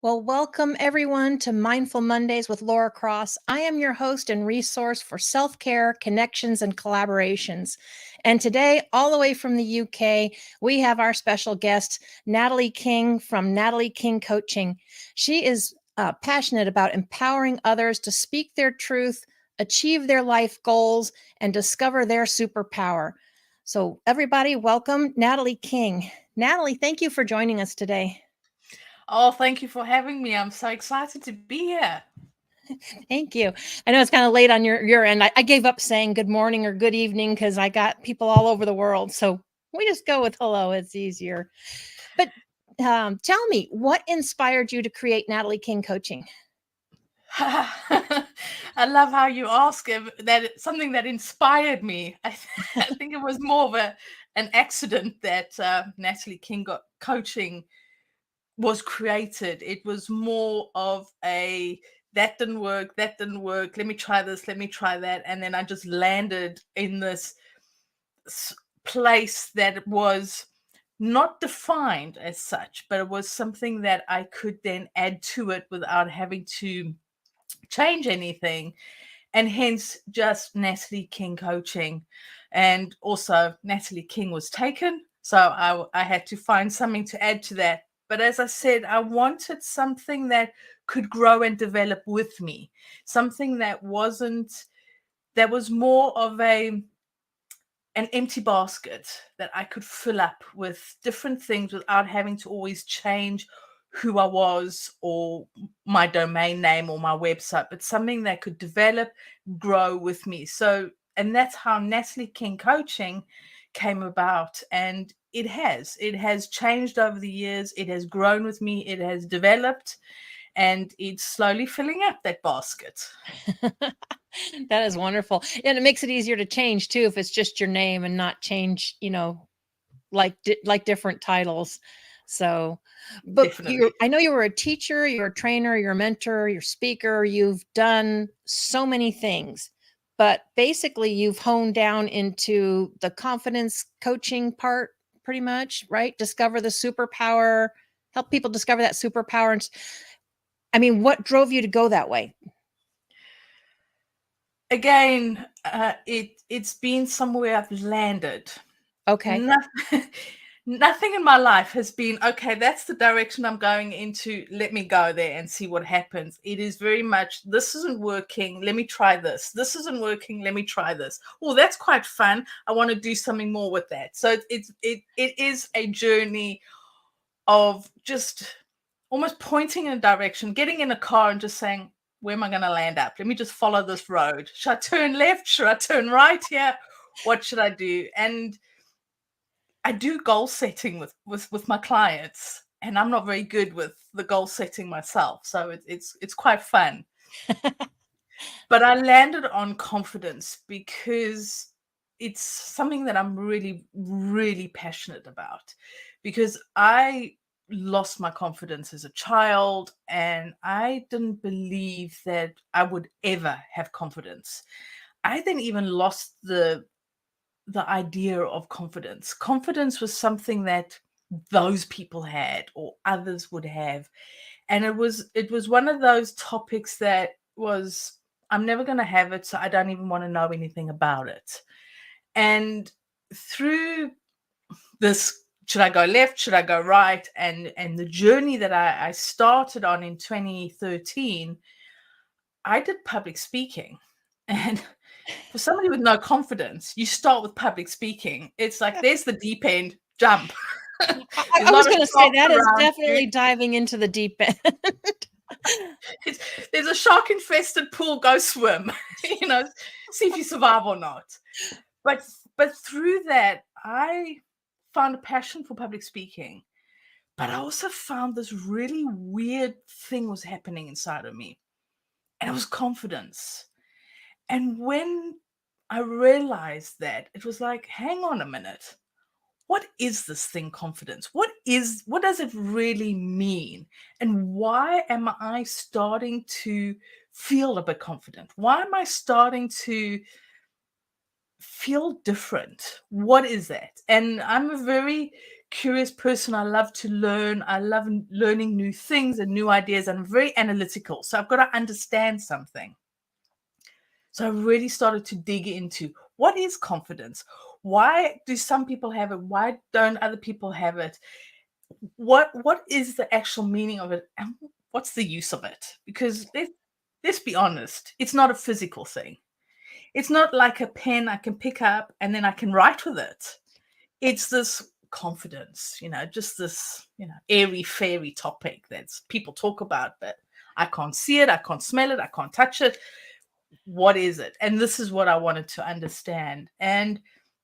Well, welcome everyone to Mindful Mondays with Laura Cross. I am your host and resource for self care, connections, and collaborations. And today, all the way from the UK, we have our special guest, Natalie King from Natalie King Coaching. She is passionate about empowering others to speak their truth, achieve their life goals, and discover their superpower. So, everybody, welcome Natalie King. Natalie, thank you for joining us today. Oh, thank you for having me. I'm so excited to be here. Thank you. I know it's kind of late on your end. I gave up saying good morning or good evening because I got people all over the world. So we just go with hello. It's easier. But tell me, what inspired you to create Natalie King Coaching? I love how you ask that something that inspired me. I think it was more of an accident that Natalie King Coaching was created. It was more of that didn't work, that didn't work. Let me try this, let me try that. And then I just landed in this place that was not defined as such, but it was something that I could then add to it without having to change anything. And hence just Natalie King Coaching. And also Natalie King was taken. So I had to find something to add to that. But as I said, I wanted something that could grow and develop with me, something that was more of an empty basket that I could fill up with different things without having to always change who I was or my domain name or my website, but something that could develop, grow with me. So, and that's how Natalie King Coaching came about. And it has changed over the years. It has grown with me. It has developed, and it's slowly filling up that basket. That is wonderful. And it makes it easier to change too if it's just your name and not change, like different titles. So, but Definitely. I know you were a teacher, you're a trainer, you're a mentor, you're a speaker, you've done so many things, but basically you've honed down into the confidence coaching part pretty much, right? Discover the superpower, help people discover that superpower. And I mean, what drove you to go that way? Again, it's been somewhere I've landed. Okay. Nothing, nothing in my life has been okay. That's the direction I'm going into. Let me go there and see what happens. It is very much this isn't working. Let me try this. This isn't working. Let me try this. Oh, that's quite fun. I want to do something more with that. So it is a journey of just almost pointing in a direction, getting in a car and just saying, where am I going to land up? Let me just follow this road. Should I turn left? Should I turn right here? What should I do? And I do goal setting with my clients, and I'm not very good with the goal setting myself. So it's quite fun. But I landed on confidence because it's something that I'm really, really passionate about, because I lost my confidence as a child and I didn't believe that I would ever have confidence. I then even lost the idea of confidence. Confidence was something that those people had or others would have. And it was one of those topics that was, I'm never going to have it, so I don't even want to know anything about it. And through this, should I go left, should I go right, and the journey that I started on in 2013, I did public speaking. And for somebody with no confidence, you start with public speaking. It's like there's the deep end, jump. I There's a was lot of going to say sharks that is around you. definitely diving into the deep end. There's a shark infested pool, go swim. you know, See if you survive or not. But but through that, I found a passion for public speaking. But I also found this really weird thing was happening inside of me. And it was confidence. And when I realized that, it was like, hang on a minute. What is this thing, confidence? What does it really mean? And why am I starting to feel a bit confident? Why am I starting to feel different? What is that? And I'm a very curious person. I love to learn. I love learning new things and new ideas. I'm very analytical. So I've got to understand something. So I really started to dig into what is confidence? Why do some people have it? Why don't other people have it? What is the actual meaning of it? And what's the use of it? Because let's be honest, it's not a physical thing. It's not like a pen I can pick up and then I can write with it. It's this confidence, just this, airy fairy topic that people talk about, but I can't see it, I can't smell it, I can't touch it. What is it? And this is what I wanted to understand. And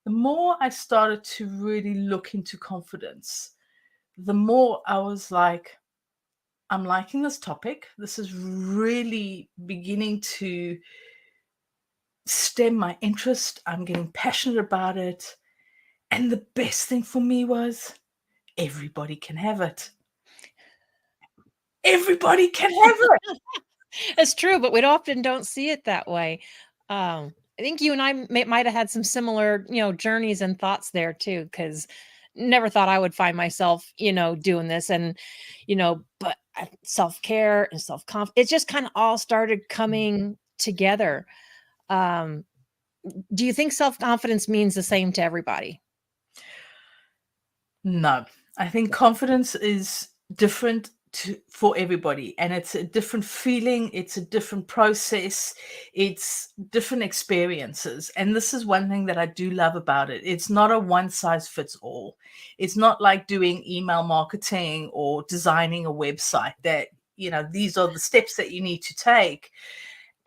the more I started to really look into confidence, the more I was like, I'm liking this topic. This is really beginning to stem my interest. I'm getting passionate about it. And the best thing for me was everybody can have it. Everybody can have it. It's true, but we often don't see it that way. I think you and I might have had some similar, journeys and thoughts there too, because never thought I would find myself, doing this, and but self care and self confidence, it just kind of all started coming together. Um, do you think self confidence means the same to everybody? No, I think confidence is different for everybody, and it's a different feeling, it's a different process, it's different experiences. And this is one thing that I do love about it. It's not a one size fits all. It's not like doing email marketing or designing a website that, these are the steps that you need to take.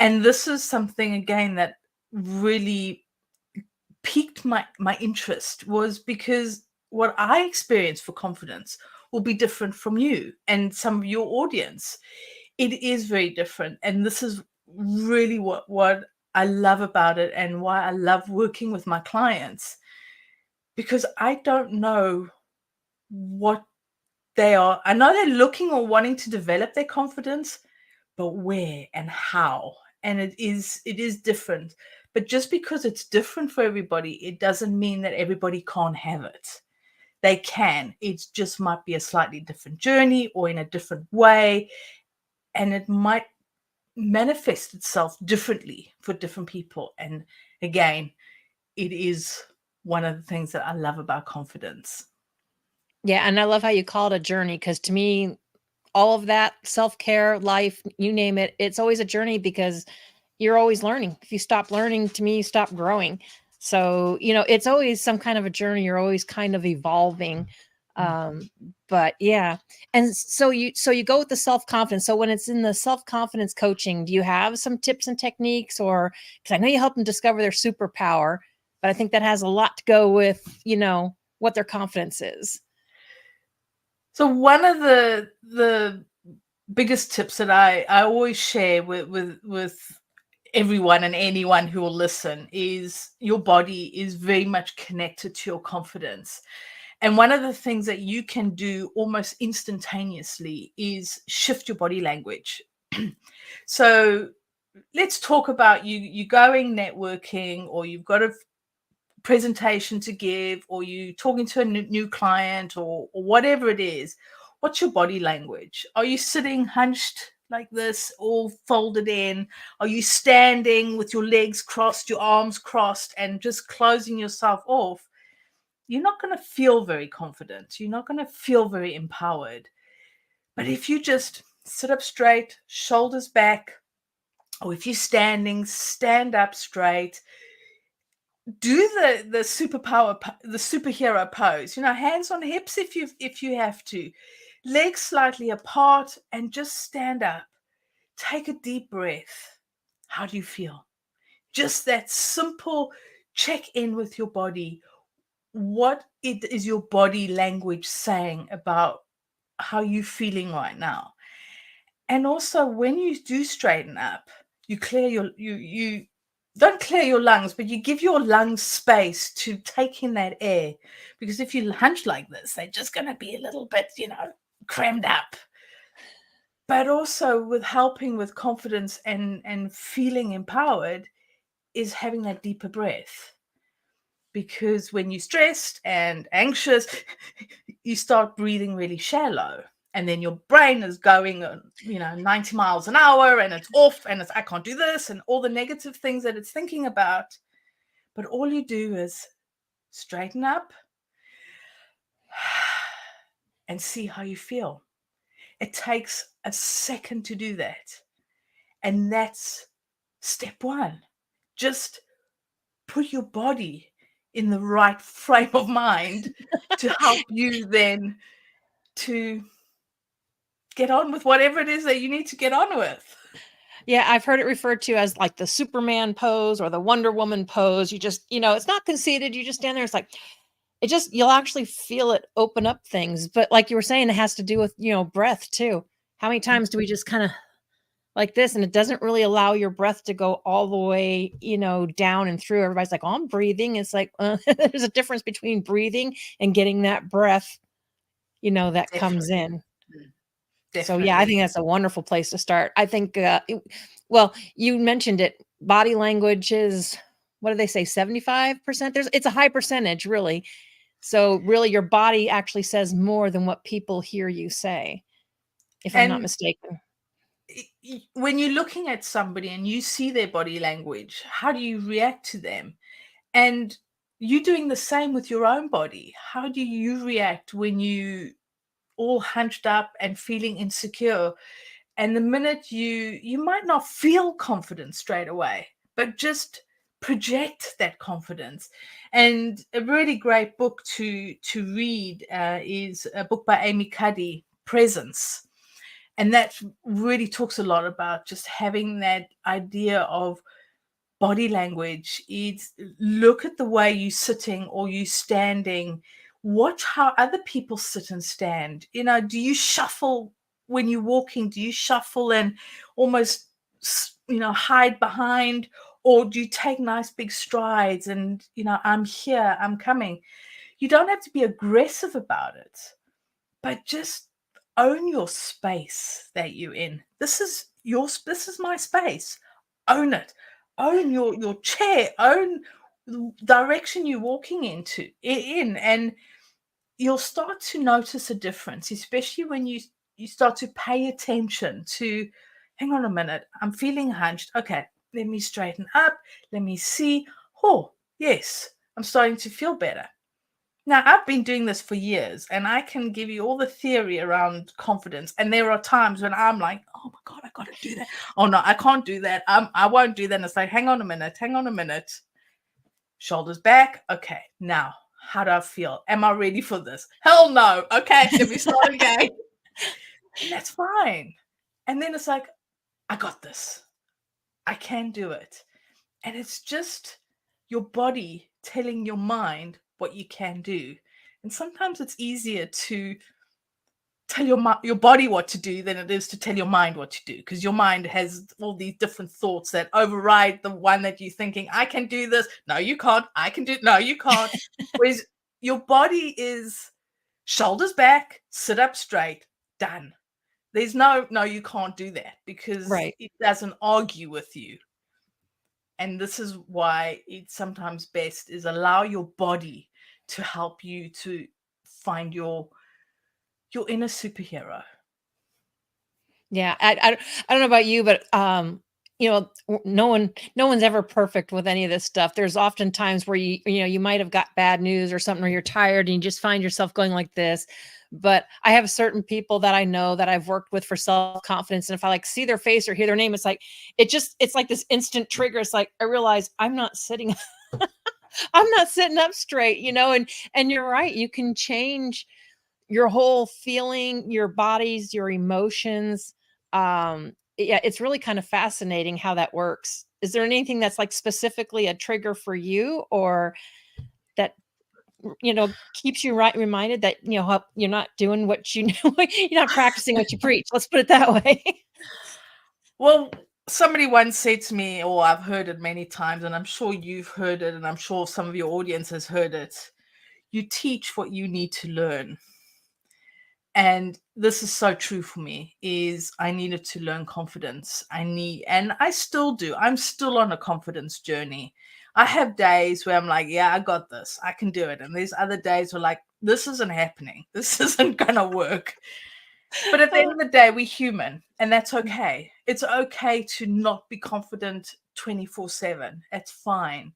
And this is something, again, that really piqued my interest, was because what I experience for confidence will be different from you and some of your audience. It is very different. And this is really what I love about it, and why I love working with my clients, because I don't know what they are. I know they're looking or wanting to develop their confidence, but where and how? And it is different. But just because it's different for everybody, it doesn't mean that everybody can't have it. They can. It just might be a slightly different journey or in a different way. And it might manifest itself differently for different people. And again, it is one of the things that I love about confidence. Yeah, and I love how you call it a journey, because to me, all of that self care, life, you name it, it's always a journey, because you're always learning. If you stop learning, to me, you stop growing. So, it's always some kind of a journey. You're always kind of evolving. But yeah. And so you go with the self-confidence. So when it's in the self-confidence coaching, do you have some tips and techniques, or, because I know you help them discover their superpower, but I think that has a lot to go with, what their confidence is. So one of the biggest tips that I always share with everyone and anyone who will listen is your body is very much connected to your confidence. And one of the things that you can do almost instantaneously is shift your body language. So let's talk about you going networking, or you've got a presentation to give, or you talking to a new client, or whatever it is. What's your body language? Are you sitting hunched like this, all folded in? Are you standing with your legs crossed, your arms crossed, and just closing yourself off? You're not going to feel very confident. You're not going to feel very empowered. But if you just sit up straight, shoulders back, or if you're standing, stand up straight, do the the superhero pose, hands on hips if you have to, legs slightly apart, and just stand up. Take a deep breath. How do you feel? Just that simple check in with your body. What is your body language saying about how you're feeling right now? And also, when you do straighten up, you clear you don't clear your lungs, but you give your lungs space to take in that air. Because if you hunch like this, they're just going to be a little bit, crammed up. But also, with helping with confidence and feeling empowered, is having that deeper breath. because when you're stressed and anxious, you start breathing really shallow. And then your brain is going, 90 miles an hour, and it's off, and it's, I can't do this, and all the negative things that it's thinking about. But all you do is straighten up and see how you feel. It takes a second to do that. And that's step one. Just put your body in the right frame of mind to help you then to get on with whatever it is that you need to get on with. Yeah, I've heard it referred to as like the Superman pose or the Wonder Woman pose. You just, it's not conceited. You just stand there. It's like, you'll actually feel it open up things. But like you were saying, it has to do with, breath too. How many times do we just kind of like this, and it doesn't really allow your breath to go all the way, down and through? Everybody's like, oh, I'm breathing. It's like, there's a difference between breathing and getting that breath, that comes Definitely. in. So yeah, I Definitely. think that's a wonderful place to start. I think, well, you mentioned it. Body language is, what do they say, 75%? It's a high percentage, really. So really, your body actually says more than what people hear you say, if I'm not And mistaken. when you're looking at somebody and you see their body language, how do you react to them? And you doing the same with your own body. How do you react when you all hunched up and feeling insecure? And the minute you might not feel confident straight away, but just project that confidence. And a really great book to read is a book by Amy Cuddy, Presence. And that really talks a lot about just having that idea of body language. It's look at the way you're sitting or you standing. Watch how other people sit and stand. Do you shuffle when you're walking? Do you shuffle and almost, hide behind? Or do you take nice big strides and, I'm here, I'm coming? You don't have to be aggressive about it, but just own your space that you're in. This is my space. Own it. Own your chair. Own the direction you're walking in, and you'll start to notice a difference, especially when you start to pay attention to, hang on a minute, I'm feeling hunched. Okay, let me straighten up. Let me see. Oh, yes, I'm starting to feel better. Now, I've been doing this for years, and I can give you all the theory around confidence. And there are times when I'm like, oh my God, I got to do that. Oh no, I can't do that. I won't do that. And it's like, hang on a minute. Shoulders back. Okay, now, how do I feel? Am I ready for this? Hell no. Okay, let me start again. And that's fine. And then it's like, I got this. I can do it. And it's just your body telling your mind what you can do. And sometimes it's easier to tell your body what to do than it is to tell your mind what to do, because your mind has all these different thoughts that override the one that you're thinking, I can do this. No, you can't. I can do. No, you can't. Whereas your body is shoulders back, sit up straight, done. There's no, you can't do that, because Right. it doesn't argue with you. And this is why it's sometimes best is allow your body to help you to find your inner superhero. Yeah, I don't know about you, but no one's ever perfect with any of this stuff. There's often times where you might have got bad news or something, or you're tired and you just find yourself going like this. But I have certain people that I know that I've worked with for self-confidence, and if I like see their face or hear their name, it's like this instant trigger. It's like I realize I'm not sitting I'm not sitting up straight, and you're right. You can change your whole feeling, your bodies, your emotions. Yeah, it's really kind of fascinating how that works. Is there anything that's like specifically a trigger for you, or that keeps you reminded that how you're not doing what you know, you're not practicing what you preach. Let's put it that way. Well, somebody once said to me, or I've heard it many times, and I'm sure you've heard it, and I'm sure some of your audience has heard it. You teach what you need to learn. And this is so true for me, is I needed to learn confidence. And I still do. I'm still on a confidence journey. I have days where I'm like, yeah, I got this, I can do it. And there's other days where like, this isn't happening. This isn't going to work. But at the end of the day, we're human, and that's okay. It's okay to not be confident 24/7. It's fine.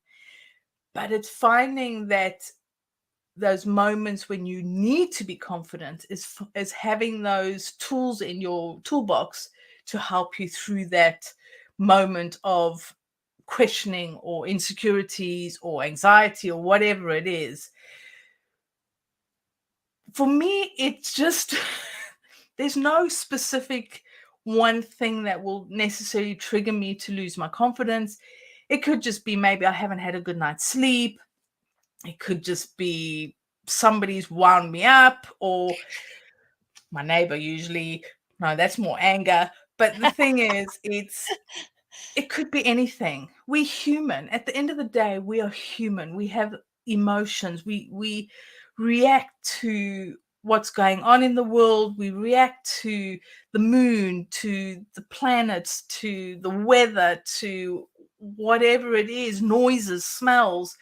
But it's finding that those moments when you need to be confident is having those tools in your toolbox to help you through that moment of questioning or insecurities or anxiety or whatever it is. For me, it's just there's no specific one thing that will necessarily trigger me to lose my confidence. It could just be maybe I haven't had a good night's sleep. It could just be somebody's wound me up, or my neighbor usually. No, that's more anger. But the thing is, it could be anything. We're human. At the end of the day, we are human. We have emotions. We react to what's going on in the world. We react to the moon, to the planets, to the weather, to whatever it is, noises, smells.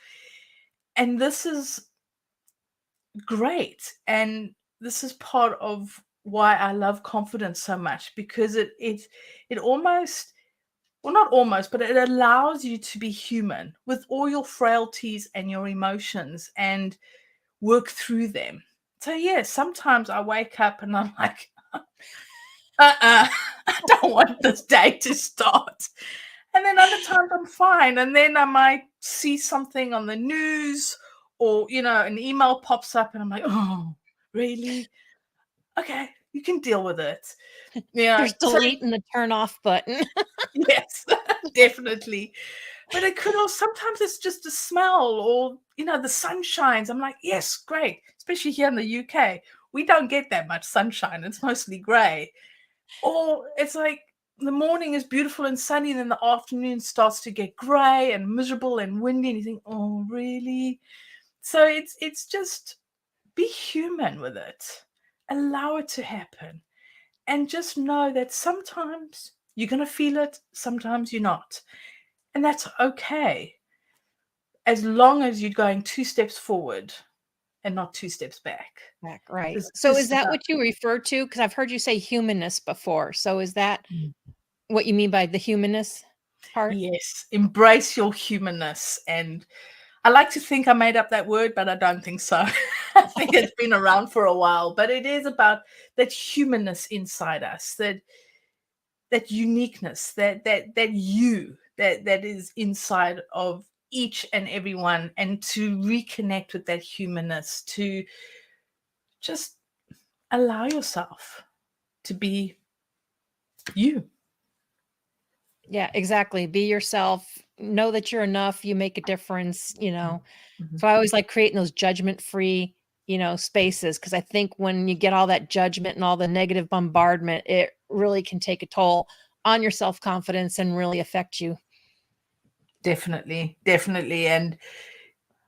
And this is great. And this is part of why I love confidence so much, because it almost, well, not almost, but it allows you to be human with all your frailties and your emotions and work through them. So yeah, sometimes I wake up and I'm like, I don't want this day to start. And then other times I'm fine. And then I might see something on the news, or, an email pops up and I'm like, oh, really? Okay, you can deal with it. Yeah. There's delete and the turn off button. Yes, definitely. But it could also, sometimes it's just a smell, or, the sun shines. I'm like, yes, great. Especially here in the UK. We don't get that much sunshine. It's mostly gray. Or it's like the morning is beautiful and sunny, and then the afternoon starts to get gray and miserable and windy. And you think, oh, really? So it's just be human with it. Allow it to happen. And just know that sometimes you're going to feel it, sometimes you're not. And that's okay, as long as you're going 2 steps forward and not 2 steps back. Right. It's So is just that about, what you refer to? Because I've heard you say humanness before. So is that what you mean by the humanness part? yes, embrace your humanness. And I like to think I made up that word, but I don't think so. I think it's been around for a while, but it is about that humanness inside us, that uniqueness, that is inside of each and every one, and to reconnect with that humanness, to just allow yourself to be you. Yeah, exactly. Be yourself. Know that you're enough. You make a difference. Mhm. So I always like creating those judgment-free, spaces, because I think when you get all that judgment and all the negative bombardment, it really can take a toll on your self-confidence and really affect you. Definitely, definitely. And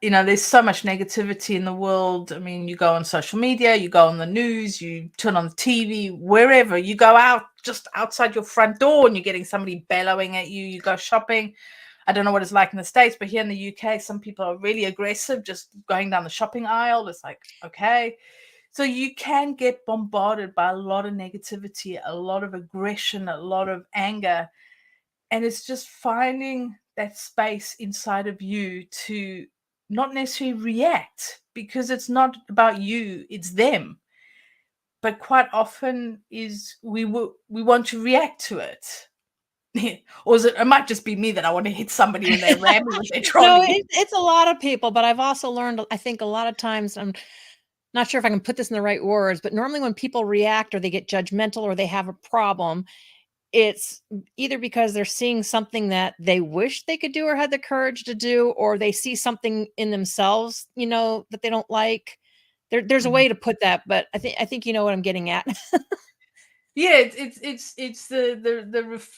there's so much negativity in the world. I mean, you go on social media, you go on the news, you turn on the TV, wherever you go out, just outside your front door, and you're getting somebody bellowing at you. You go shopping. I don't know what it's like in the States, but here in the UK, some people are really aggressive, just going down the shopping aisle. It's like, okay. So you can get bombarded by a lot of negativity, a lot of aggression, a lot of anger. And it's just finding that space inside of you to not necessarily react, because it's not about you, it's them. But quite often is we want to react to it. Or it might just be me that I want to hit somebody when they're ramming with their No, trolley. it's a lot of people, but I've also learned, I think a lot of times, I'm not sure if I can put this in the right words, but normally when people react or they get judgmental or they have a problem, it's either because they're seeing something that they wish they could do or had the courage to do, or they see something in themselves, that they don't like. There's a Mhm. way to put that, but I think you know what I'm getting at. Yeah, it's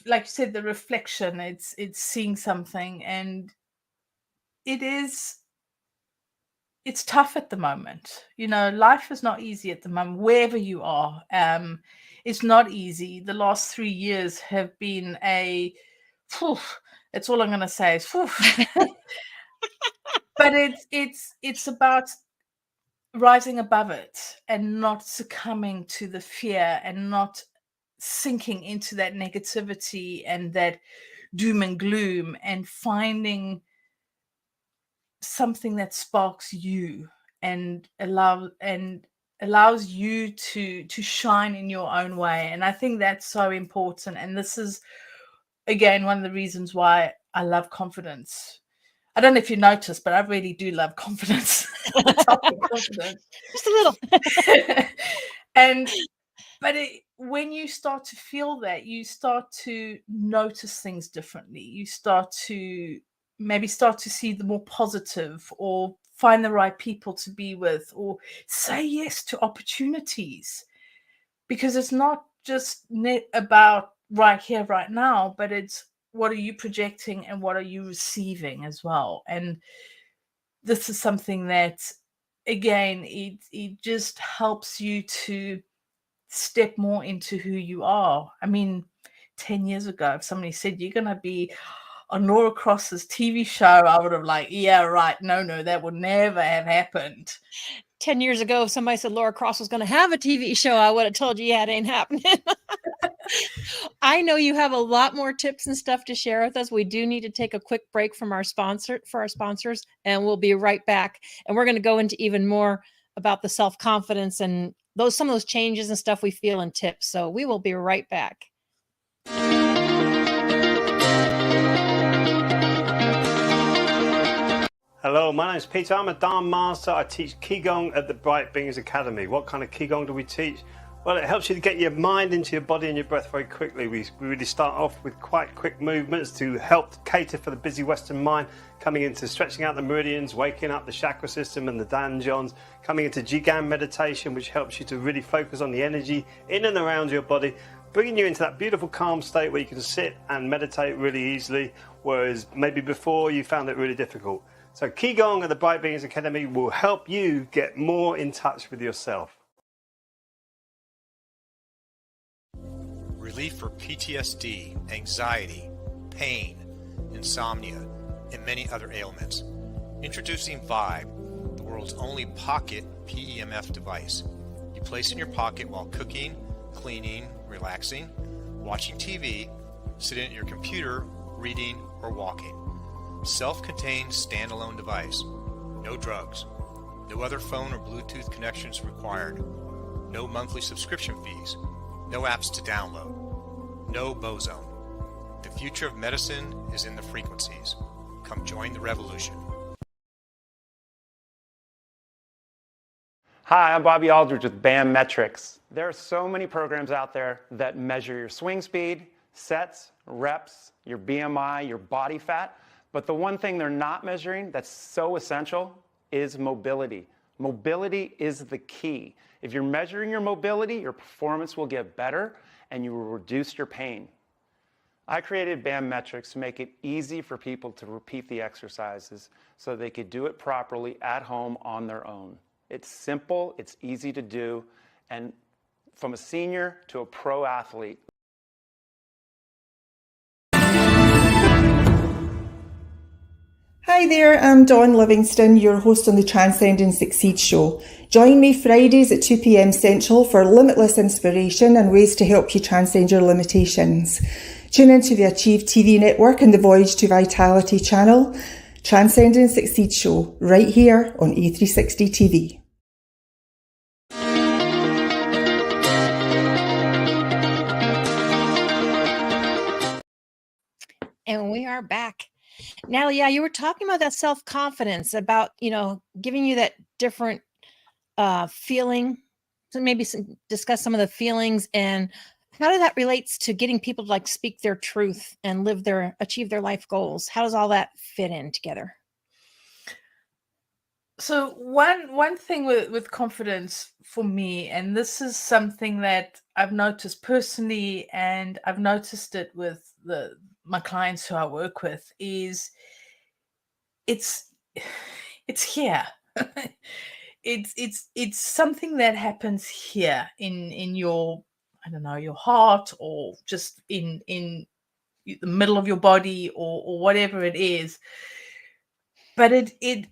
like you said, the reflection. It's seeing something, and it is it's tough at the moment. Life is not easy at the moment, wherever you are. It's not easy. The last 3 years have been a, phew, that's all I'm going to say is, phew. But it's about rising above it and not succumbing to the fear and not sinking into that negativity and that doom and gloom, and finding something that sparks you and allows you to shine in your own way. And I think that's so important. And this is, again, one of the reasons why I love confidence. I don't know if you noticed, but I really do love confidence. The topic confidence. Just a little. And but when you start to feel that, you start to notice things differently. You start to see the more positive, or find the right people to be with, or say yes to opportunities. Because it's not just about right here, right now, but it's what are you projecting and what are you receiving as well. And this is something that, again, it just helps you to step more into who you are. I mean, 10 years ago, if somebody said you're going to be on Laura Cross's TV show, I would have yeah, right. No, that would never have happened. 10 years ago, if somebody said Laura Cross was going to have a TV show, I would have told you, yeah, it ain't happening. I know you have a lot more tips and stuff to share with us. We do need to take a quick break from our sponsors, and we'll be right back. And we're going to go into even more about the self-confidence and some of those changes and stuff we feel in tips. So we will be right back. Hello, my name is Peter. I'm a Dharma Master. I teach Qigong at the Bright Beings Academy. What kind of Qigong do we teach? Well, it helps you to get your mind into your body and your breath very quickly. We really start off with quite quick movements to help cater for the busy Western mind, coming into stretching out the meridians, waking up the chakra system and the danjons, coming into Jigan meditation, which helps you to really focus on the energy in and around your body, bringing you into that beautiful calm state where you can sit and meditate really easily, whereas maybe before you found it really difficult. So Qigong at the Bright Beings Academy will help you get more in touch with yourself. Relief for PTSD, anxiety, pain, insomnia, and many other ailments. Introducing Vibe, the world's only pocket PEMF device. You place in your pocket while cooking, cleaning, relaxing, watching TV, sitting at your computer, reading, or walking. Self-contained standalone device. No drugs. No other phone or Bluetooth connections required. No monthly subscription fees. No apps to download. No Bozone. The future of medicine is in the frequencies. Come join the revolution. Hi, I'm Bobby Aldridge with BAM Metrics. There are so many programs out there that measure your swing speed, sets, reps, your BMI, your body fat. But the one thing they're not measuring that's so essential is mobility. Mobility is the key. If you're measuring your mobility, your performance will get better and you will reduce your pain. I created BAM Metrics to make it easy for people to repeat the exercises so they could do it properly at home on their own. It's simple, it's easy to do, and from a senior to a pro athlete. Hi there, I'm Dawn Livingston, your host on the Transcend and Succeed show. Join me Fridays at 2 p.m. Central for limitless inspiration and ways to help you transcend your limitations. Tune into the Achieve TV network and the Voyage to Vitality channel. Transcend and Succeed show, right here on A360 TV. And we are back. Natalie, yeah, you were talking about that self-confidence, about, giving you that different feeling. So maybe discuss some of the feelings and how that relates to getting people to speak their truth and achieve their life goals. How does all that fit in together? So one thing with confidence for me, and this is something that I've noticed personally, and I've noticed it with my clients who I work with, is it's here. it's something that happens here in your, I don't know, your heart, or just in the middle of your body, or whatever it is. but it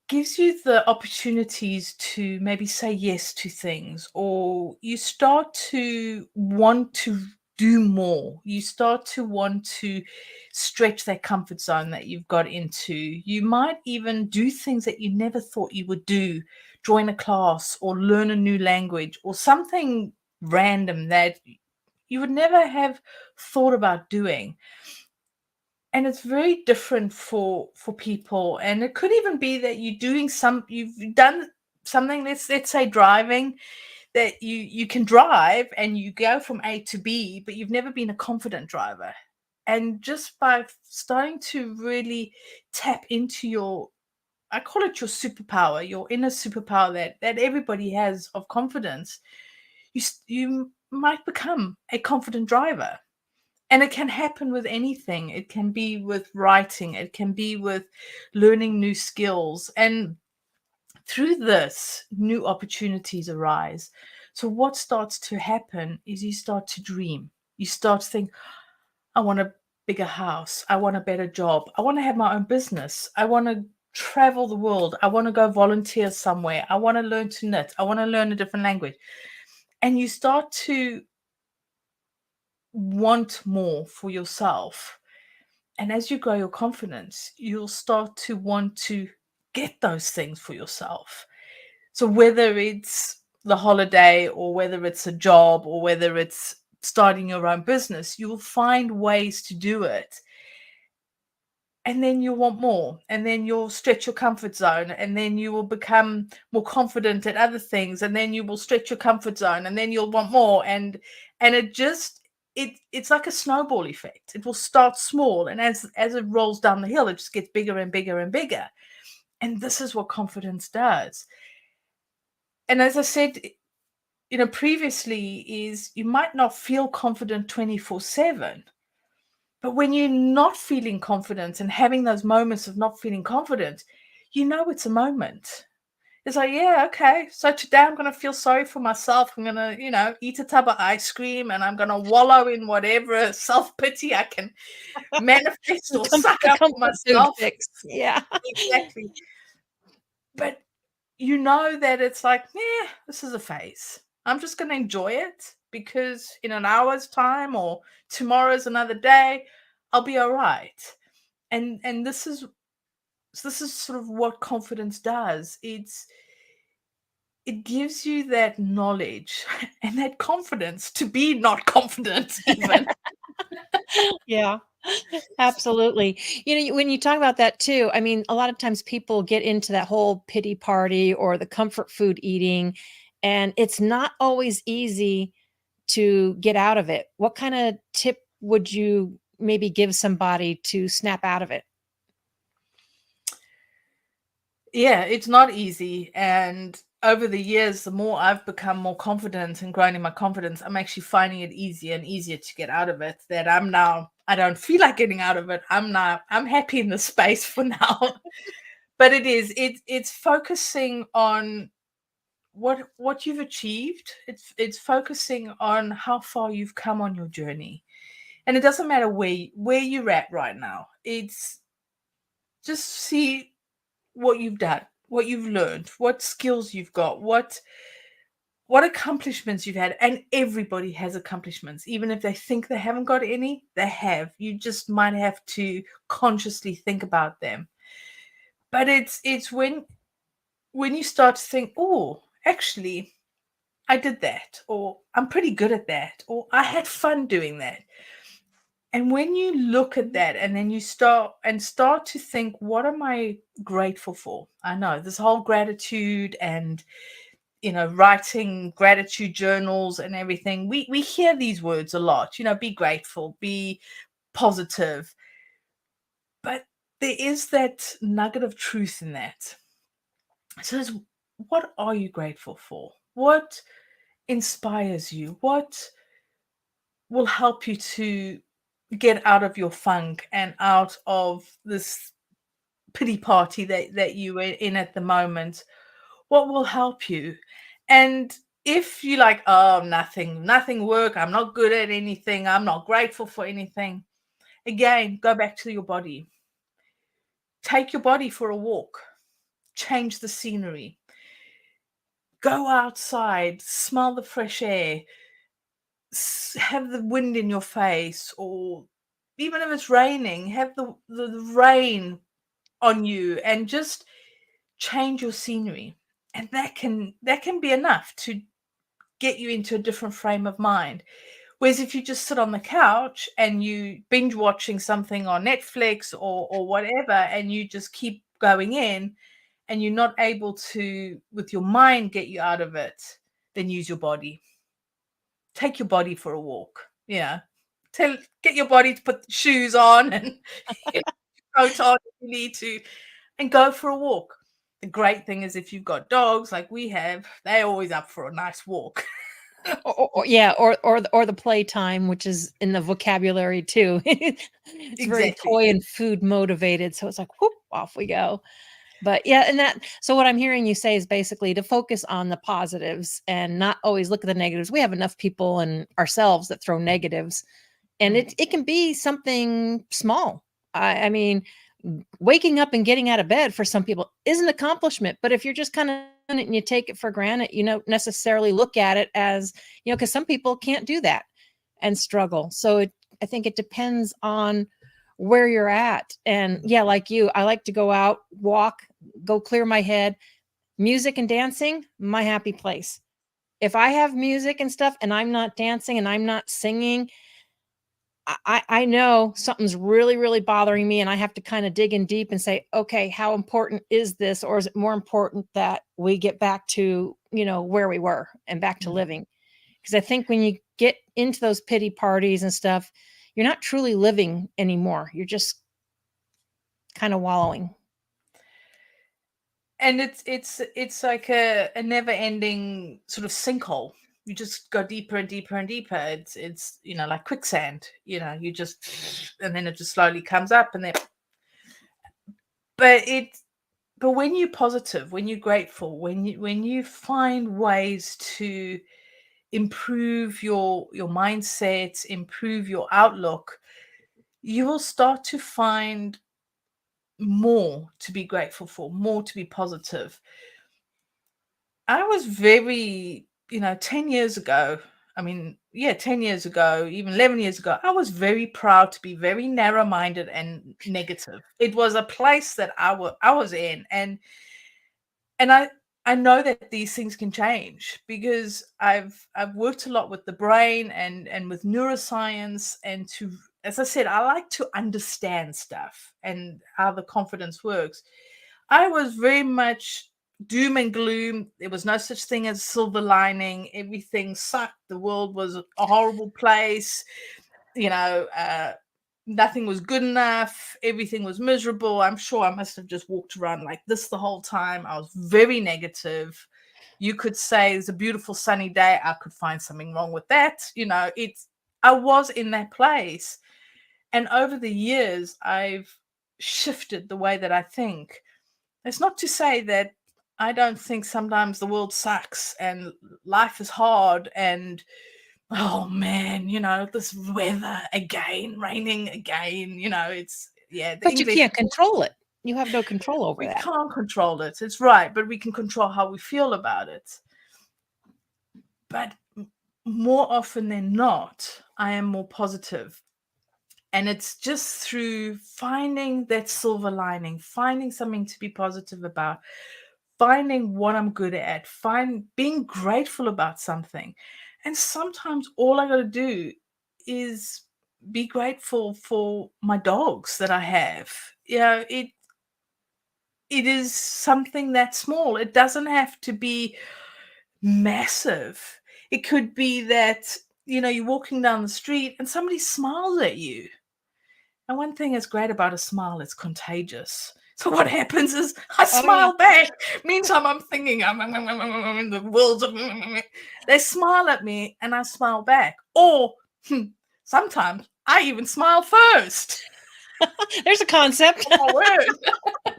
gives you the opportunities to maybe say yes to things, or you start to want to do more. You start to want to stretch that comfort zone that you've got into. You might even do things that you never thought you would do, join a class or learn a new language or something random that you would never have thought about doing. And it's very different for people, and it could even be that you've done something, let's say driving, that you can drive and you go from A to B, but you've never been a confident driver. And just by starting to really tap into your, I call it your superpower, your inner superpower that everybody has of confidence, you might become a confident driver. And it can happen with anything. It can be with writing. It can be with learning new skills. And through this, new opportunities arise. So what starts to happen is you start to dream. You start to think, I want a bigger house. I want a better job. I want to have my own business. I want to travel the world. I want to go volunteer somewhere. I want to learn to knit. I want to learn a different language. And you start to want more for yourself. And as you grow your confidence, you'll start to want to get those things for yourself. So whether it's the holiday or whether it's a job or whether it's starting your own business, you'll find ways to do it. And then you'll want more, and then you'll stretch your comfort zone, and then you will become more confident at other things, and then you will stretch your comfort zone, and then you'll want more. And it's like a snowball effect. It will start small, and as it rolls down the hill, it just gets bigger and bigger and bigger. And this is what confidence does. And as I said, previously, is you might not feel confident 24/7. But when you're not feeling confident and having those moments of not feeling confident, it's a moment. It's like, yeah, okay, so today I'm going to feel sorry for myself. I'm going to, eat a tub of ice cream, and I'm going to wallow in whatever self-pity I can manifest or suck up for myself. Yeah. Exactly. But that it's like, yeah, this is a phase. I'm just going to enjoy it, because in an hour's time or tomorrow's another day, I'll be all right. And this is sort of what confidence does. It gives you that knowledge and that confidence to be not confident even. Yeah, absolutely. When you talk about that too, I mean, a lot of times people get into that whole pity party or the comfort food eating, and it's not always easy to get out of it. What kind of tip would you maybe give somebody to snap out of it? Yeah, it's not easy. And over the years, the more I've become more confident and grown in my confidence, I'm actually finding it easier and easier to get out of it. That I don't feel like getting out of it. I'm happy in the space for now. But it's focusing on what you've achieved. It's focusing on how far you've come on your journey. And it doesn't matter where you're at right now. It's just see what you've done, what you've learned, what skills you've got, what accomplishments you've had. And everybody has accomplishments. Even if they think they haven't got any, they have. You just might have to consciously think about them. But it's when you start to think, oh, actually, I did that, or I'm pretty good at that, or I had fun doing that. And when you look at that, and then you start to think, what am I grateful for? I know this whole gratitude and, writing gratitude journals and everything. We hear these words a lot, be grateful, be positive. But there is that nugget of truth in that. So what are you grateful for? What inspires you? What will help you to get out of your funk and out of this pity party that you are in at the moment? What will help you? And if you like, oh, nothing work, I'm not good at anything, I'm not grateful for anything, again, go back to your body. take your body for a walk, change the scenery, go outside, smell the fresh air, have the wind in your face, or even if it's raining, have the rain on you, and just change your scenery. And that can be enough to get you into a different frame of mind. Whereas if you just sit on the couch and you binge watching something on Netflix or whatever, and you just keep going in, and you're not able to, with your mind, get you out of it, then use your body. Take your body for a walk. Yeah. Get your body to put shoes on and coat on if you need to, and go for a walk. The great thing is, if you've got dogs like we have, they're always up for a nice walk. or the playtime, which is in the vocabulary too. It's very Exactly. toy and food motivated, so it's like whoop, off we go. But yeah, and so what I'm hearing you say is basically to focus on the positives and not always look at the negatives. We have enough people and ourselves that throw negatives, and it can be something small. I mean, waking up and getting out of bed for some people is an accomplishment, but if you're just kind of in it and you take it for granted, you don't necessarily look at it as, because some people can't do that and struggle. So I think it depends on where you're at. And yeah, like you, I like to go out, walk, go clear my head. Music and dancing, my happy place. If I have music and stuff and I'm not dancing and I'm not singing, I know something's really, really bothering me, and I have to kind of dig in deep and say, okay, how important is this? Or is it more important that we get back to, where we were and back to living? Because I think when you get into those pity parties and stuff, you're not truly living anymore. You're just kind of wallowing. And it's like a never ending sort of sinkhole. You just go deeper and deeper and deeper. It's like quicksand. You just, and then it just slowly comes up, and then. But when you're positive, when you're grateful, when you find ways to improve your mindset, improve your outlook, you will start to find more to be grateful for, more to be positive. I was very, 10 years ago, 10 years ago, even 11 years ago, I was very proud to be very narrow-minded and negative. It was a place that I was in. And I know that these things can change, because I've worked a lot with the brain and with neuroscience, and as I said, I like to understand stuff and how the confidence works. I was very much doom and gloom. There was no such thing as silver lining. Everything sucked. The world was a horrible place. Nothing was good enough. Everything was miserable. I'm sure I must have just walked around like this the whole time. I was very negative. You could say it's a beautiful sunny day. I could find something wrong with that. I was in that place. And over the years, I've shifted the way that I think. It's not to say that I don't think sometimes the world sucks and life is hard and, oh man, this weather again, raining again, But you can't control it. You have no control over we that. can't control it. It's right, but we can control how we feel about it. But more often than not, I am more positive. And it's just through finding that silver lining, finding something to be positive about, finding what I'm good at, being grateful about something. And sometimes all I got to do is be grateful for my dogs that I have. It is something that's small. It doesn't have to be massive. It could be that, you're walking down the street and somebody smiles at you. And one thing that's great about a smile, it's contagious. So what happens is I smile back. Meantime, I'm thinking, I'm in the world of. They smile at me and I smile back. Or sometimes I even smile first. There's a concept. Oh, my word.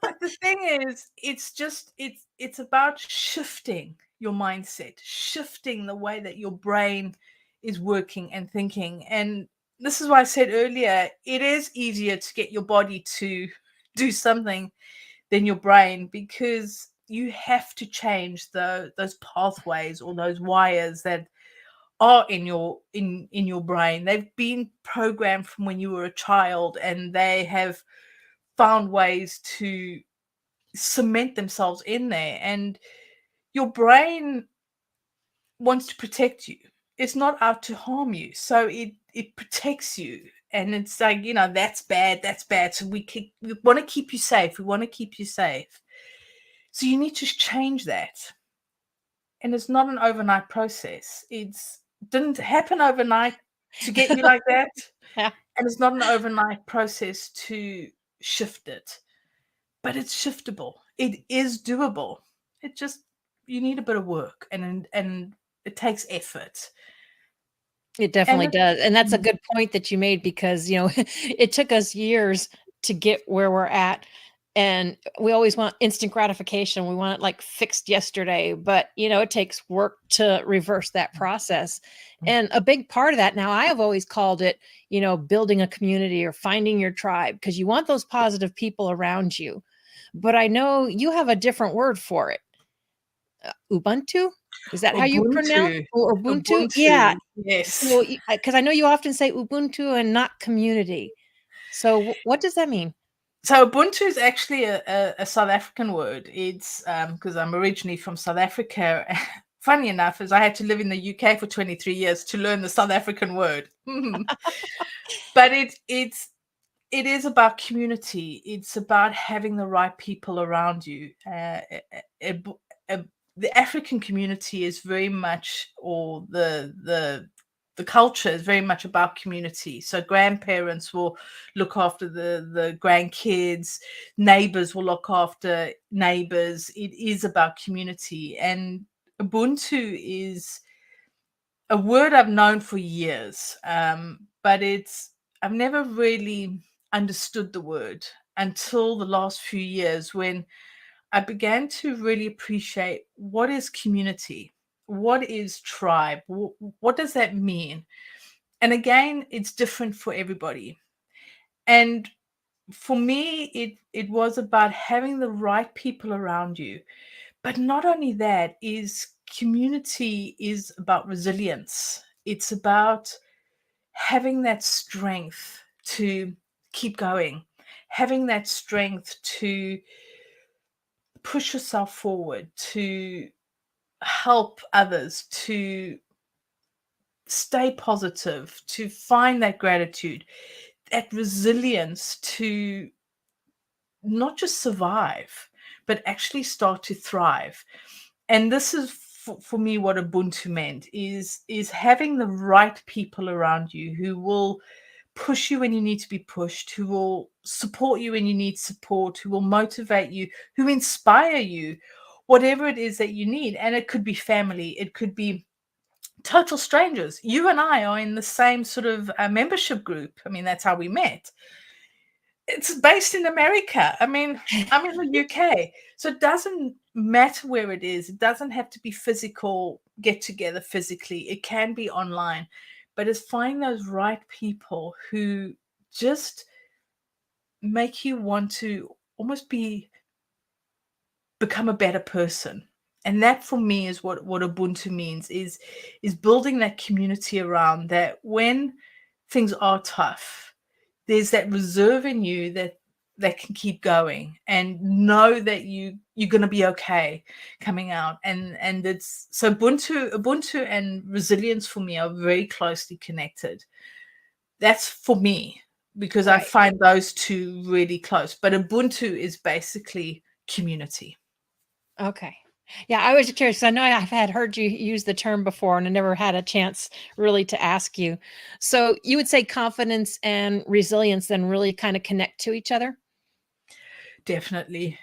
But the thing is, it's about shifting your mindset, shifting the way that your brain is working and thinking. And this is why I said earlier, it is easier to get your body to do something than your brain, because you have to change those pathways or those wires that are in your brain. They've been programmed from when you were a child, and they have found ways to cement themselves in there. And your brain wants to protect you. It's not out to harm you. So it protects you. And it's like, that's bad, that's bad. So we want to keep you safe. We want to keep you safe. So you need to change that. And it's not an overnight process. It didn't happen overnight to get you like that. Yeah. And it's not an overnight process to shift it. But it's shiftable. It is doable. It just, you need a bit of work, and it takes effort. It definitely does. And that's a good point that you made, because, it took us years to get where we're at. And we always want instant gratification. We want it like fixed yesterday, but it takes work to reverse that process. And a big part of that, now I have always called it, building a community or finding your tribe, because you want those positive people around you. But I know you have a different word for it. Ubuntu? Is that how you pronounce it? Or Ubuntu? Yeah. Yes. Because I know you often say Ubuntu and not community. So what does that mean? So Ubuntu is actually a South African word. It's because I'm originally from South Africa. Funny enough, is I had to live in the UK for 23 years to learn the South African word. But it is about community. It's about having the right people around you. The African community is very much, or the culture is very much about community. So grandparents will look after the grandkids, neighbors will look after neighbors. It is about community. And Ubuntu is a word I've known for years, but I've never really understood the word until the last few years, when I began to really appreciate what is community, what is tribe, what does that mean? And again, it's different for everybody. And for me, it was about having the right people around you. But not only that, community is about resilience. It's about having that strength to keep going, having that strength to push yourself forward, to help others, to stay positive, to find that gratitude, that resilience to not just survive, but actually start to thrive. And this is for me what Ubuntu meant, is having the right people around you who will push you when you need to be pushed, who will support you when you need support, who will motivate you, who inspire you, whatever it is that you need. And it could be family, it could be total strangers. You and I are in the same sort of membership group. I mean, that's how we met. It's based in America. I mean, I'm in the UK. So it doesn't matter where it is. It doesn't have to be physical, get together physically. It can be online. But it's finding those right people who just make you want to almost become a better person. And that for me is what Ubuntu means, is building that community around that when things are tough, there's that reserve in you that can keep going and know that you're going to be okay coming out. And it's so Ubuntu and resilience for me are very closely connected. That's for me, because I find those two really close. But Ubuntu is basically community. Okay. Yeah, I was curious. I know I've heard you use the term before, and I never had a chance really to ask you. So you would say confidence and resilience then really kind of connect to each other? Definitely.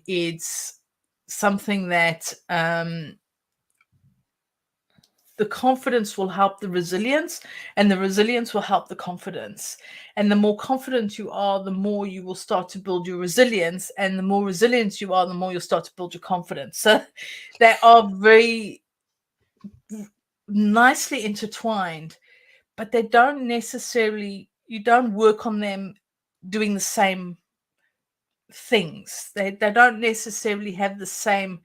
It's something that the confidence will help the resilience, and the resilience will help the confidence. And the more confident you are, the more you will start to build your resilience. And the more resilient you are, the more you'll start to build your confidence. So they are very nicely intertwined, but they don't necessarily, you don't work on them doing the same things. They don't necessarily have the same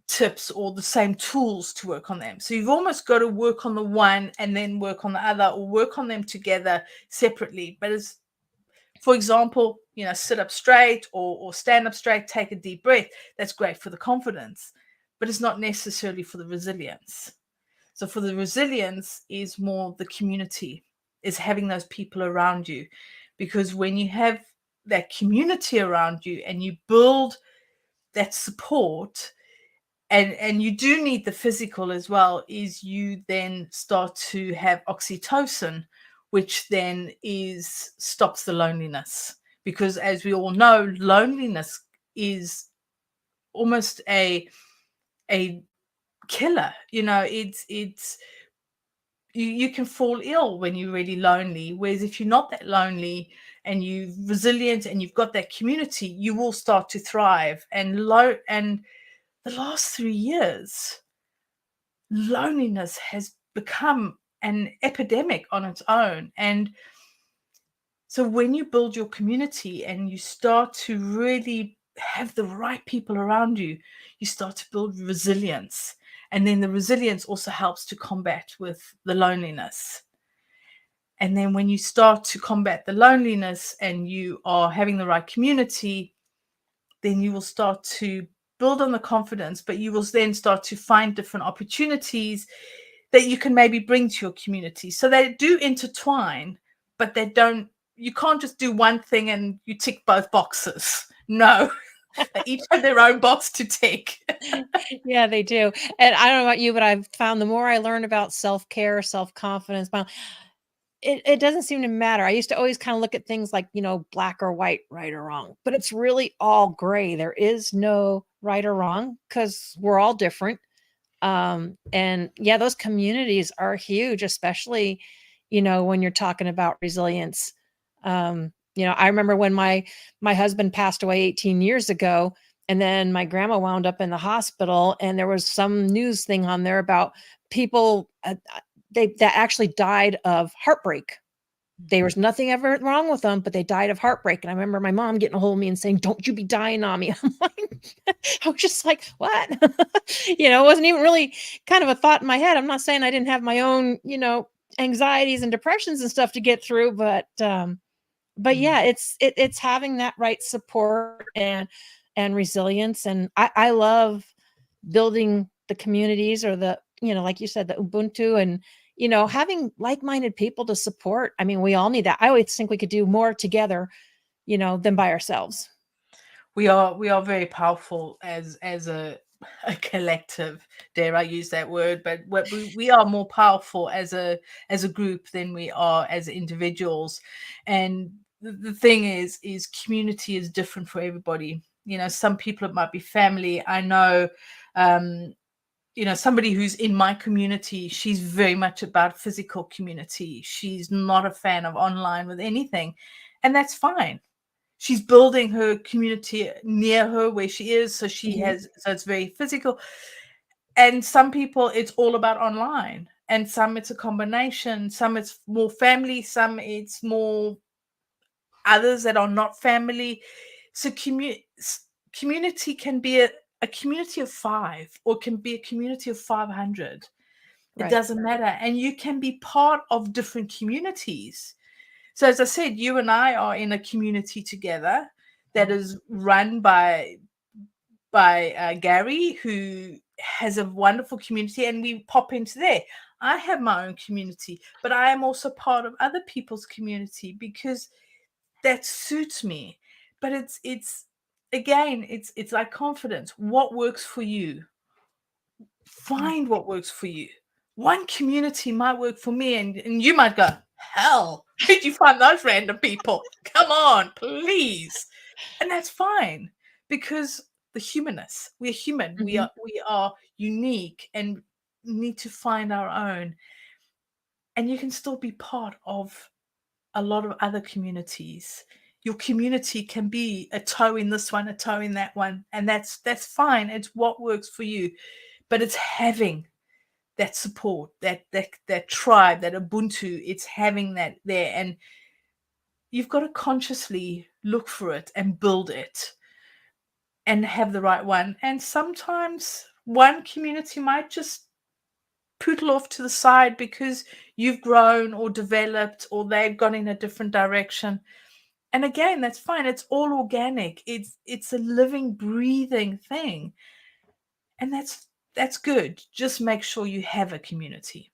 tips or the same tools to work on them. So you've almost got to work on the one and then work on the other, or work on them together separately. But as, for example, sit up straight or stand up straight, take a deep breath. That's great for the confidence, but it's not necessarily for the resilience. So for the resilience is more the community, is having those people around you. Because when you have that community around you and you build that support, and you do need the physical as well, is you then start to have oxytocin, which then stops the loneliness. Because as we all know, loneliness is almost a killer. It's you can fall ill when you're really lonely. Whereas if you're not that lonely and you're resilient and you've got that community, you will start to thrive. And the last 3 years, loneliness has become an epidemic on its own. And so when you build your community and you start to really have the right people around you, you start to build resilience. And then the resilience also helps to combat with the loneliness. And then when you start to combat the loneliness and you are having the right community, then you will start to build on the confidence, but you will then start to find different opportunities that you can maybe bring to your community. So they do intertwine, but you can't just do one thing and you tick both boxes. No, they each have their own box to tick. Yeah, they do. And I don't know about you, but I've found the more I learn about self-care, self-confidence, it doesn't seem to matter. I used to always kind of look at things like, black or white, right or wrong, but it's really all gray. There is no right or wrong because we're all different. And yeah, those communities are huge, especially, when you're talking about resilience. I remember when my husband passed away 18 years ago, and then my grandma wound up in the hospital, and there was some news thing on there about people that actually died of heartbreak. There was nothing ever wrong with them, but they died of heartbreak. And I remember my mom getting a hold of me and saying, "Don't you be dying on me." I'm like, I was just like, what? It wasn't even really kind of a thought in my head. I'm not saying I didn't have my own, anxieties and depressions and stuff to get through, but yeah, it's having that right support and resilience. And I love building the communities, or the, like you said, the Ubuntu, and having like-minded people to support. I mean, we all need that. I always think we could do more together, than by ourselves. We are very powerful as a collective, dare I use that word, but we are more powerful as a group than we are as individuals. And the thing is community is different for everybody. Some people, it might be family. I know somebody who's in my community, she's very much about physical community. She's not a fan of online with anything, and that's fine. She's building her community near her where she is. So so it's very physical. And some people, it's all about online, and some it's a combination. Some it's more family, some it's more others that are not family. So community can be a community of 5, or can be a community of 500. It doesn't matter. And you can be part of different communities. So as I said, you and I are in a community together that is run by Gary, who has a wonderful community, and we pop into there. I have my own community, but I am also part of other people's community because that suits me. But it's again, it's like confidence. What works for you? Find what works for you. One community might work for me, and you might go, hell, where'd you find those random people? Come on, please. And that's fine, because the humanness, we're human. We are unique and need to find our own. And you can still be part of a lot of other communities. Your community can be a toe in this one, a toe in that one, and that's fine. It's what works for you. But it's having that support, that tribe, that Ubuntu. It's having that there, and you've got to consciously look for it and build it and have the right one. And sometimes one community might just poodle off to the side because you've grown or developed, or they've gone in a different direction. And again, that's fine. It's all organic. It's a living, breathing thing. And that's good. Just make sure you have a community.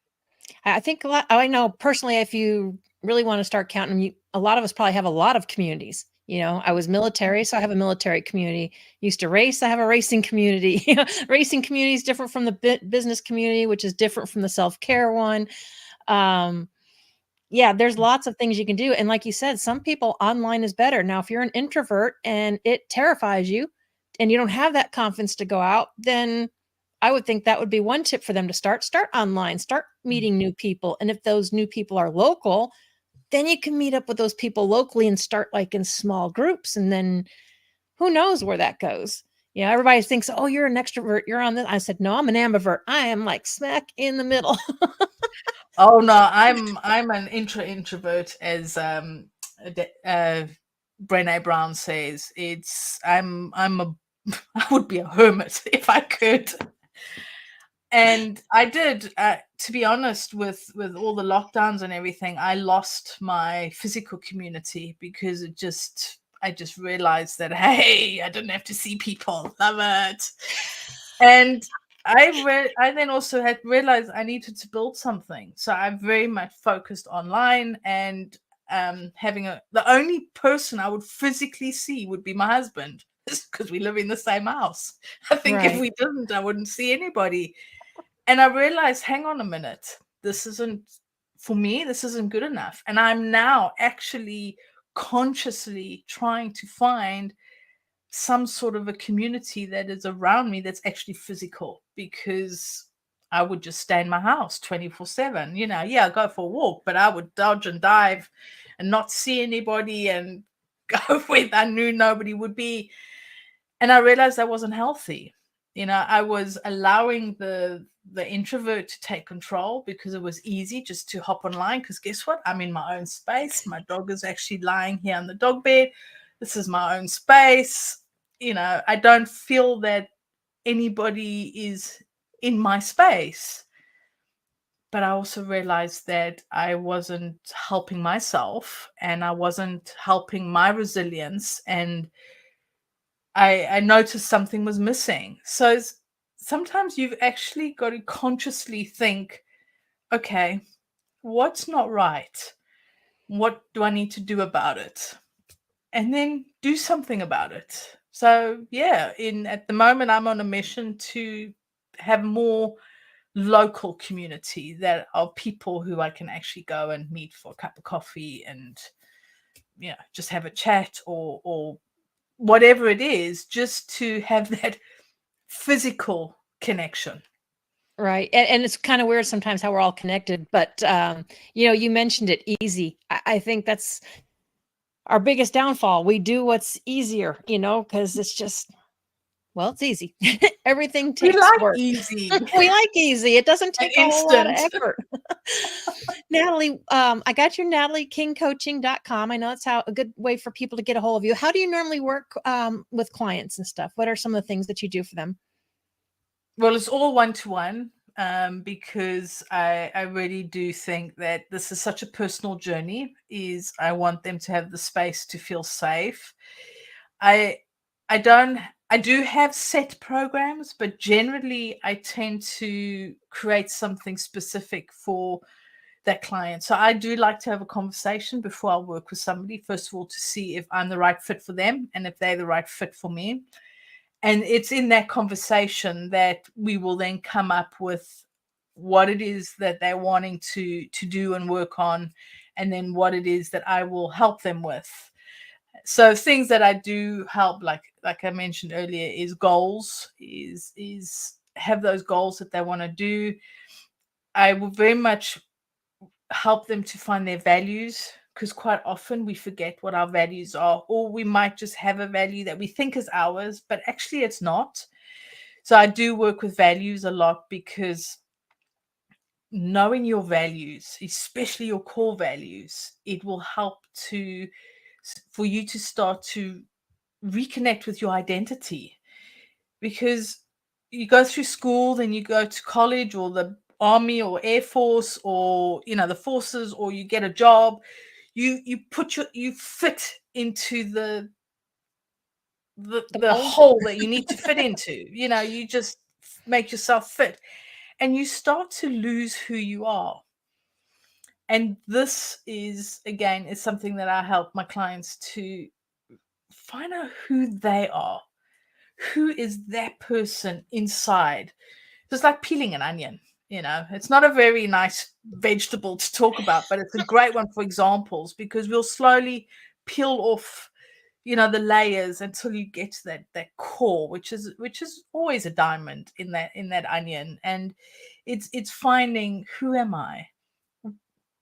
I think I know personally, if you really want to start counting, a lot of us probably have a lot of communities. I was military, so I have a military community. Used to race, I have a racing community. Racing community is different from the business community, which is different from the self-care one. Yeah, there's lots of things you can do. And like you said, some people online is better. Now, if you're an introvert and it terrifies you and you don't have that confidence to go out, then I would think that would be one tip for them to start online, start meeting new people. And if those new people are local, then you can meet up with those people locally and start like in small groups. And then who knows where that goes? Everybody thinks, oh, you're an extrovert. You're on this. I said, no, I'm an ambivert. I am like smack in the middle. Oh no, I'm an introvert, as Brené Brown says. I would be a hermit if I could. And I did, to be honest, with all the lockdowns and everything, I lost my physical community because I just realized that, hey, I didn't have to see people. Love it. And I then also had realized I needed to build something. So I very much focused online, and having the only person I would physically see would be my husband, because we live in the same house. I think if we didn't, I wouldn't see anybody. And I realized, hang on a minute, this isn't, for me, this isn't good enough. And I'm now actually consciously trying to find some sort of a community that is around me that's actually physical, because I would just stay in my house 24/7. Yeah, go for a walk, but I would dodge and dive and not see anybody and go where I knew nobody would be. And I realized that wasn't healthy. I was allowing the introvert to take control because it was easy just to hop online, because guess what? I'm in my own space. My dog is actually lying here on the dog bed. This is my own space. I don't feel that anybody is in my space. But I also realized that I wasn't helping myself, and I wasn't helping my resilience, and I noticed something was missing. So sometimes you've actually got to consciously think, okay, what's not right? What do I need to do about it? And then do something about it. So yeah, at the moment, I'm on a mission to have more local community that are people who I can actually go and meet for a cup of coffee and just have a chat or whatever it is, just to have that physical connection. Right. And it's kind of weird sometimes how we're all connected, but you mentioned it, easy. I think that's our biggest downfall. We do what's easier, because it's just, well, it's easy. Everything takes work. Easy. We like easy. It doesn't take a whole lot of effort. Natalie, I got your NatalieKingCoaching.com. I know it's a good way for people to get a hold of you. How do you normally work with clients and stuff? What are some of the things that you do for them? Well, it's all one-to-one, because I really do think that this is such a personal journey. I want them to have the space to feel safe. I do have set programs, but generally I tend to create something specific for that client. So I do like to have a conversation before I work with somebody, first of all, to see if I'm the right fit for them and if they're the right fit for me. And it's in that conversation that we will then come up with what it is that they're wanting to do and work on, and then what it is that I will help them with. So things that I do help, like I mentioned earlier, is goals, is have those goals that they want to do. I will very much help them to find their values, because quite often we forget what our values are, or we might just have a value that we think is ours, but actually it's not. So I do work with values a lot, because knowing your values, especially your core values, it will help for you to start to reconnect with your identity. Because you go through school, then you go to college or the army or air force or the forces, or you get a job, you fit into the mold. hole that you need to fit into. You just make yourself fit, and you start to lose who you are. And this is something that I help my clients to find out who they are. Who is that person inside? Just like peeling an onion. It's not a very nice vegetable to talk about, but it's a great one for examples, because we'll slowly peel off the layers until you get to that core, which is always a diamond in that onion. And it's finding, who am I?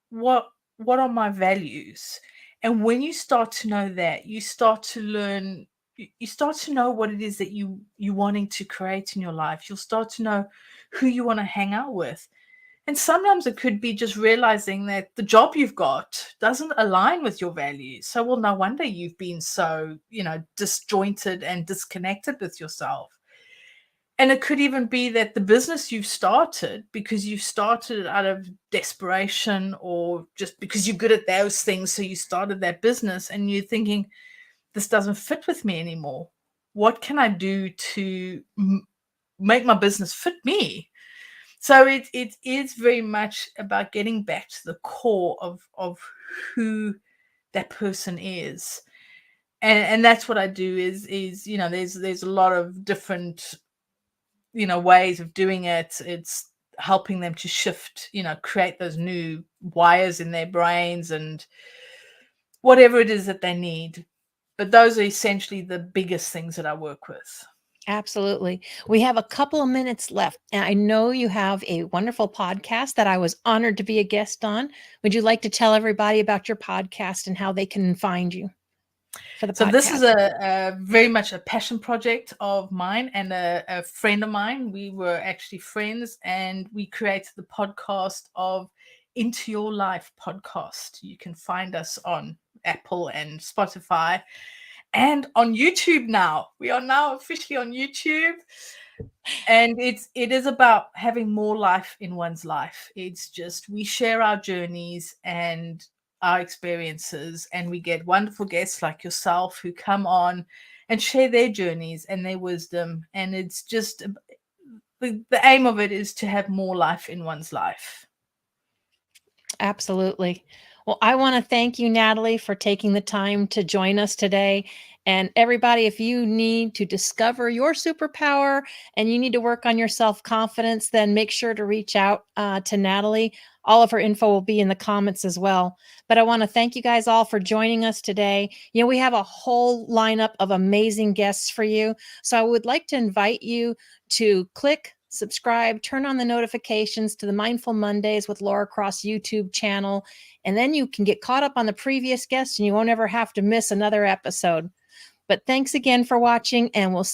What are my values? And when you start to know that, you start to learn, you start to know what it is that you're wanting to create in your life. You'll start to know who you want to hang out with. And sometimes it could be just realizing that the job you've got doesn't align with your values. So, well, no wonder you've been so, disjointed and disconnected with yourself. And it could even be that the business you've started, because you started it out of desperation, or just because you're good at those things. So you started that business and you're thinking, this doesn't fit with me anymore. What can I do to make my business fit me? So it is very much about getting back to the core of who that person is. And that's what I do is there's a lot of different ways of doing it. It's helping them to shift, create those new wires in their brains and whatever it is that they need. But those are essentially the biggest things that I work with. Absolutely. We have a couple of minutes left, and I know you have a wonderful podcast that I was honored to be a guest on. Would you like to tell everybody about your podcast and how they can find you for the podcast? So this is a very much a passion project of mine and a friend of mine. We were actually friends, and we created the podcast of Into Your Life podcast. You can find us on Apple and Spotify and on YouTube now. We are now officially on YouTube. And it is about having more life in one's life. It's just, we share our journeys and our experiences, and we get wonderful guests like yourself who come on and share their journeys and their wisdom. And it's just, the aim of it is to have more life in one's life. Absolutely. Well, I want to thank you, Natalie, for taking the time to join us today. And everybody, if you need to discover your superpower and you need to work on your self-confidence, then make sure to reach out to Natalie. All of her info will be in the comments as well. But I want to thank you guys all for joining us today. We have a whole lineup of amazing guests for you. So I would like to invite you to click subscribe, turn on the notifications to the Mindful Mondays with Laura Cross YouTube channel, and then you can get caught up on the previous guests and you won't ever have to miss another episode. But thanks again for watching, and we'll see